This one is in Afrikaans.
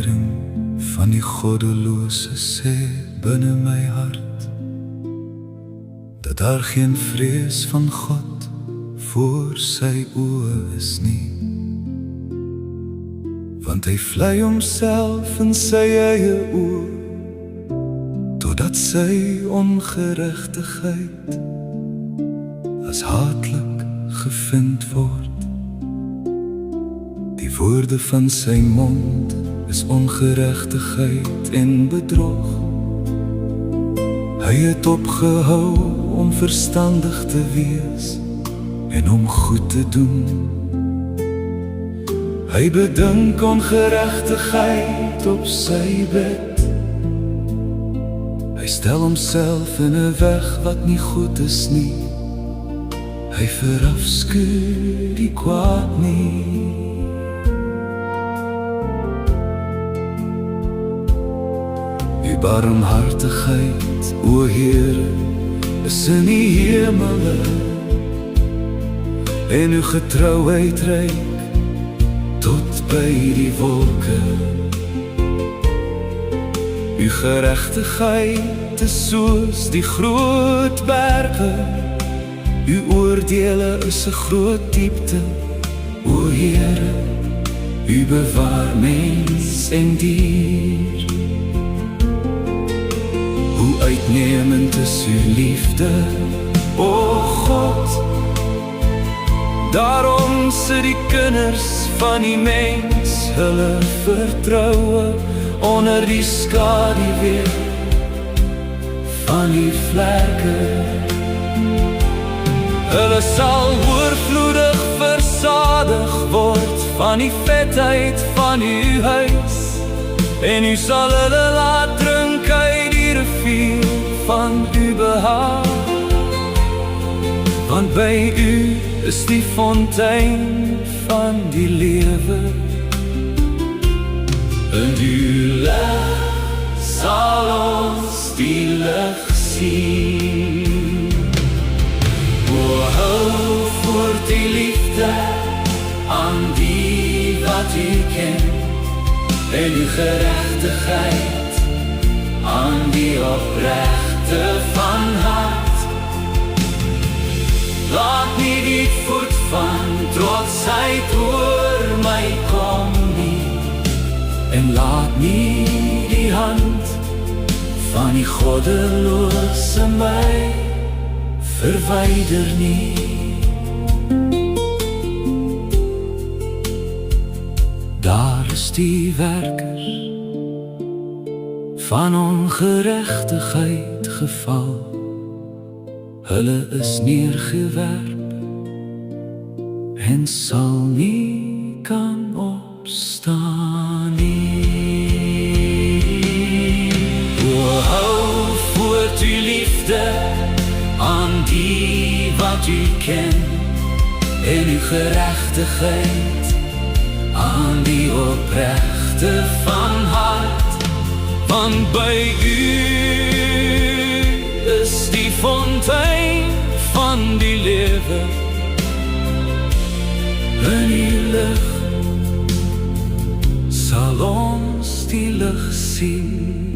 waardering van die goddelose sê binne my hart, dat daar geen vrees van God voor sy oë is nie, want hy vlei homself in sy eie oë, totdat sy ongeregtigheid as haatlik gevind word. Die woorde van sy mond is ongeregtigheid en bedrog. Hy het opgehou om verstandig te wees en om goed te doen. Hy bedink ongeregtigheid op sy bed. Hy stel homself in 'n weg wat nie goed is nie. Hy verafskuw die kwaad nie. U barmhartigheid, o Heere, is in die hemele, en uw getrouheid reik tot by die wolke. Uw geregtigheid is soos die groot berge, uw oordeele is 'n groot diepte, o Heere, u bewaar mens en dier. Hoe uitnemend is uw liefde, o God, daarom sit die kinders van die mens hulle vertroue onder die skaduwee van die vlerke. Hulle sal oorvloedig versadig word van die vetheid van uw huis, en u sal hulle laat drink uit die rivier van uw behaag. Want by u is die fontein van die lewe. In uw lig sal ons die lig sien. O hou voort die liefde aan die wat u ken, en uw geregtigheid aan die opregte van hart. Laat nie die voet van trotsheid oor my kom nie, en laat nie die hand van die goddelose my verwyder nie. Daar is die werkers van ongeregtigheid geval. Hulle is neergewerp en sal nie kan opstaan nie. O hou voort uw liefde aan die wat u ken, en uw geregtigheid aan die opregte van hart. Want by u is die fontein van die lewe. In die lig sal ons die lig sien.